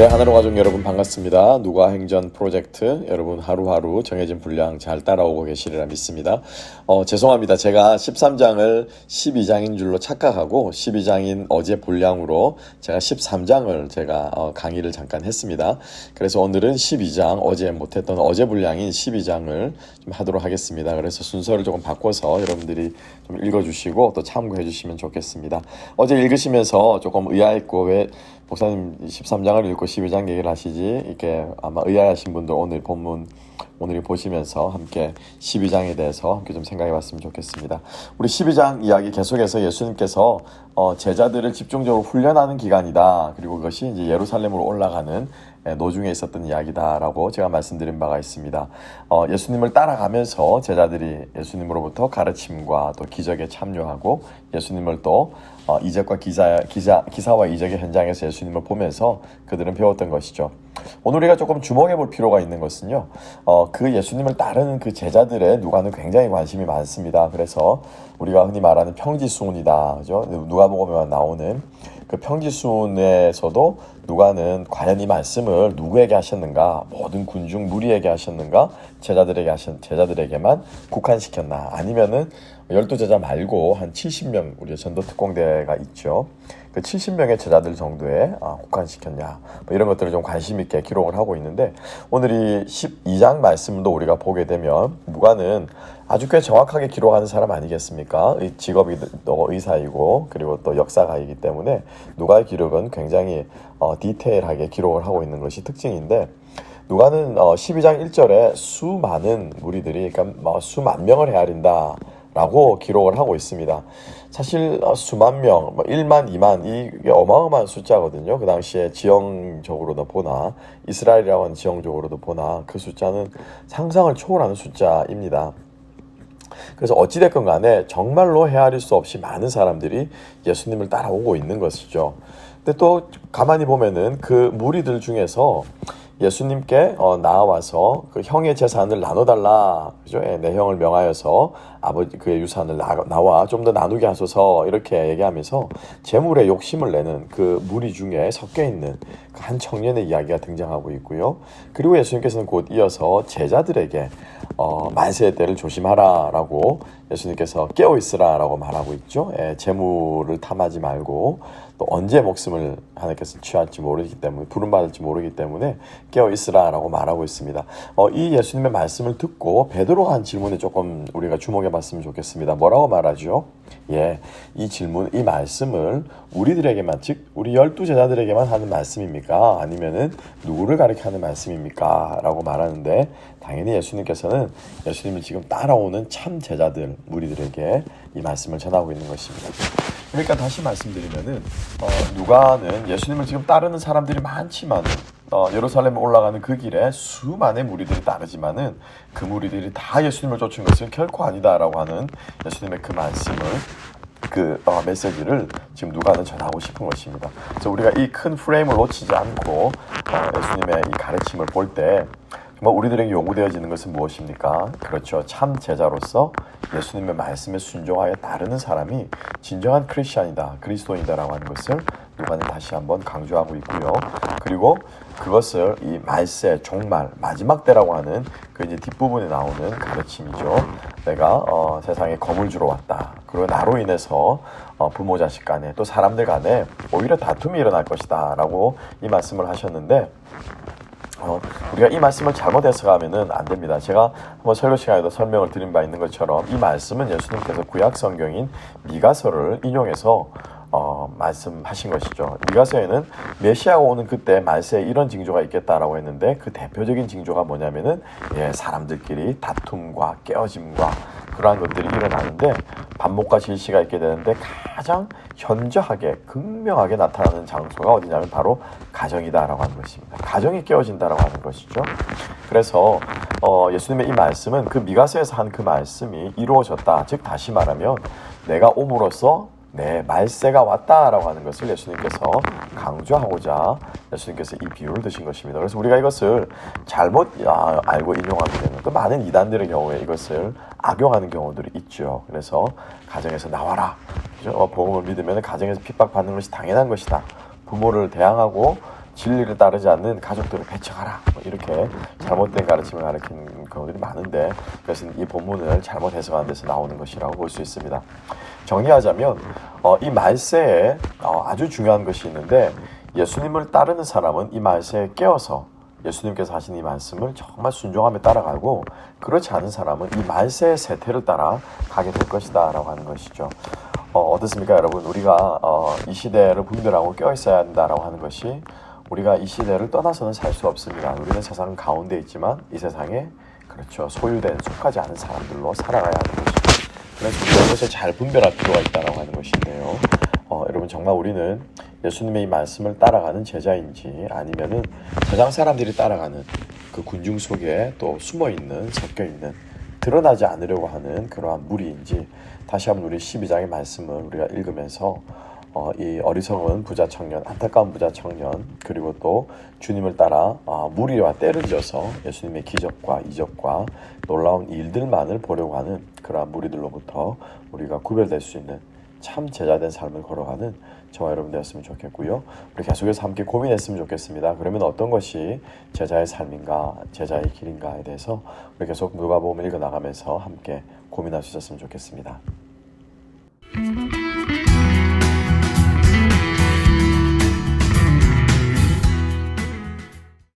네, 하나로 가족 여러분 반갑습니다. 누가 행전 프로젝트 여러분 하루하루 정해진 분량 잘 따라오고 계시리라 믿습니다. 죄송합니다. 제가 13장을 12장인 줄로 착각하고 12장인 어제 분량으로 제가 13장을 제가 강의를 잠깐 했습니다. 그래서 오늘은 12장 어제 못했던 어제 분량인 12장을 좀 하도록 하겠습니다. 그래서 순서를 조금 바꿔서 여러분들이 좀 읽어주시고 또 참고해 주시면 좋겠습니다. 어제 읽으시면서 조금 의아했고 왜 목사님 13장을 읽고 12장 얘기를 하시지? 이렇게 아마 의아하신 분들 오늘 본문 오늘 보시면서 함께 12장에 대해서 함께 좀 생각해 봤으면 좋겠습니다. 우리 12장 이야기 계속해서 예수님께서 제자들을 집중적으로 훈련하는 기간이다. 그리고 그것이 이제 예루살렘으로 올라가는 노중에 있었던 이야기다라고 제가 말씀드린 바가 있습니다. 예수님을 따라가면서 제자들이 예수님으로부터 가르침과 또 기적에 참여하고 예수님을 또 이적과 기사와 이적의 현장에서 예수님을 보면서 그들은 배웠던 것이죠. 오늘 우리가 조금 주목해 볼 필요가 있는 것은요. 그 예수님을 따르는 그 제자들의 누가는 굉장히 관심이 많습니다. 그래서 우리가 흔히 말하는 평지순이다. 그죠? 누가복음에 나오는 그 평지순에서도 누가는 과연 이 말씀을 누구에게 하셨는가? 모든 군중 무리에게 하셨는가? 제자들에게만 국한시켰나? 아니면은 12제자 말고 한 70명 우리 전도 특공대가 있죠. 그 70명의 제자들 정도에 국한시켰냐? 뭐 이런 것들을 좀 관심 있게 기록을 하고 있는데 오늘 이 12장 말씀도 우리가 보게 되면 누가는 아주 꽤 정확하게 기록하는 사람 아니겠습니까? 직업이 또 의사이고 그리고 또 역사가이기 때문에 누가의 기록은 굉장히 디테일하게 기록을 하고 있는 것이 특징인데 누가는 12장 1절에 수많은 무리들이 그러니까 수만 명을 헤아린다 라고 기록을 하고 있습니다. 사실 수만 명, 1만, 2만 이게 어마어마한 숫자거든요. 그 당시에 지형적으로도 보나 이스라엘이라고 하는 지형적으로도 보나 그 숫자는 상상을 초월하는 숫자입니다. 그래서 어찌됐건 간에 정말로 헤아릴 수 없이 많은 사람들이 예수님을 따라오고 있는 것이죠. 근데 또 가만히 보면은 그 무리들 중에서 예수님께 나와서 그 형의 재산을 나눠달라, 그죠? 내 형을 명하여서 아버지 그의 유산을 나와 좀 더 나누게 하소서 이렇게 얘기하면서 재물에 욕심을 내는 그 무리 중에 섞여 있는 그 한 청년의 이야기가 등장하고 있고요. 그리고 예수님께서는 곧 이어서 제자들에게 만세의 때를 조심하라라고 예수님께서 깨어 있으라라고 말하고 있죠. 재물을 탐하지 말고 또 언제 목숨을 하나님께서 취할지 모르기 때문에 부름받을지 모르기 때문에 깨어 있으라라고 말하고 있습니다. 이 예수님의 말씀을 듣고 베드로가 한 질문에 조금 우리가 주목해 봤으면 좋겠습니다. 뭐라고 말하죠? 이 질문, 이 말씀을 우리들에게만, 즉 우리 12제자들에게만 하는 말씀입니까? 아니면은 누구를 가리키는 말씀입니까? 라고 말하는데 당연히 예수님께서는 예수님을 지금 따라오는 참 제자들, 우리들에게 이 말씀을 전하고 있는 것입니다. 그러니까 다시 말씀드리면은 누가는 예수님을 지금 따르는 사람들이 많지만 예루살렘에 올라가는 그 길에 수많은 무리들이 따르지만은 그 무리들이 다 예수님을 쫓은 것은 결코 아니다라고 하는 예수님의 그 말씀을 그 메시지를 지금 누가는 전하고 싶은 것입니다. 그래서 우리가 이 큰 프레임을 놓치지 않고 예수님의 이 가르침을 볼 때 정말 우리들에게 요구되어지는 것은 무엇입니까? 그렇죠. 참 제자로서 예수님의 말씀에 순종하여 따르는 사람이 진정한 크리스찬이다, 그리스도인이다라고 하는 것을 누가는 다시 한번 강조하고 있고요. 그리고 그것을 이 말세, 종말, 마지막 때라고 하는 그 이제 뒷부분에 나오는 가르침이죠. 내가 세상에 검을 주러 왔다. 그리고 나로 인해서 부모 자식 간에 또 사람들 간에 오히려 다툼이 일어날 것이다 라고 이 말씀을 하셨는데 우리가 이 말씀을 잘못 해석하면은 안 됩니다. 제가 한번 설교 시간에도 설명을 드린 바 있는 것처럼 이 말씀은 예수님께서 구약 성경인 미가서를 인용해서 말씀하신 것이죠. 미가서에는 메시아가 오는 그때 말세에 이런 징조가 있겠다라고 했는데 그 대표적인 징조가 뭐냐면은 사람들끼리 다툼과 깨어짐과 그러한 것들이 일어나는데 반목과 질시가 있게 되는데 가장 현저하게 극명하게 나타나는 장소가 어디냐면 바로 가정이다라고 하는 것입니다. 가정이 깨어진다라고 하는 것이죠. 그래서 예수님의 이 말씀은 그 미가서에서 한 그 말씀이 이루어졌다. 즉 다시 말하면 내가 옴으로써 내 말세가 왔다라고 하는 것을 예수님께서 강조하고자 예수님께서 이 비유를 드신 것입니다. 그래서 우리가 이것을 잘못 알고 인용하게 되면 또 많은 이단들의 경우에 이것을 악용하는 경우들이 있죠. 그래서 가정에서 나와라. 복음을 믿으면 가정에서 핍박받는 것이 당연한 것이다. 부모를 대항하고 진리를 따르지 않는 가족들을 배척하라. 뭐 이렇게 잘못된 가르침을 가르치는 경우들이 많은데 그것은 이 본문을 잘못 해석하는 데서 나오는 것이라고 볼 수 있습니다. 정리하자면 이 말세에 아주 중요한 것이 있는데 예수님을 따르는 사람은 이 말세에 깨어서 예수님께서 하신 이 말씀을 정말 순종하며 따라가고 그렇지 않은 사람은 이 말세의 세태를 따라 가게 될 것이다 라고 하는 것이죠. 어떻습니까 여러분? 우리가 이 시대를 분별하고 깨어있어야 한다라고 하는 것이 우리가 이 시대를 떠나서는 살 수 없습니다. 우리는 세상 가운데 있지만 이 세상에 그렇죠 소유된 속하지 않은 사람들로 살아가야 하는 것이죠. 그래서 우리가 이것을 잘 분별할 필요가 있다라고 하는 것인데요. 여러분 정말 우리는 예수님의 이 말씀을 따라가는 제자인지 아니면은 세상 사람들이 따라가는 그 군중 속에 또 숨어있는 섞여있는 드러나지 않으려고 하는 그러한 무리인지 다시 한번 우리 12장의 말씀을 우리가 읽으면서 이 어리석은 부자 청년, 안타까운 부자 청년 그리고 또 주님을 따라 무리와 때를 지어서 예수님의 기적과 이적과 놀라운 일들만을 보려고 하는 그러한 무리들로부터 우리가 구별될 수 있는 참 제자된 삶을 걸어가는 저와 여러분 되었으면 좋겠고요. 우리 계속해서 함께 고민했으면 좋겠습니다. 그러면 어떤 것이 제자의 삶인가, 제자의 길인가에 대해서 우리 계속 누가복음 읽어나가면서 함께 고민할 수 있었으면 좋겠습니다.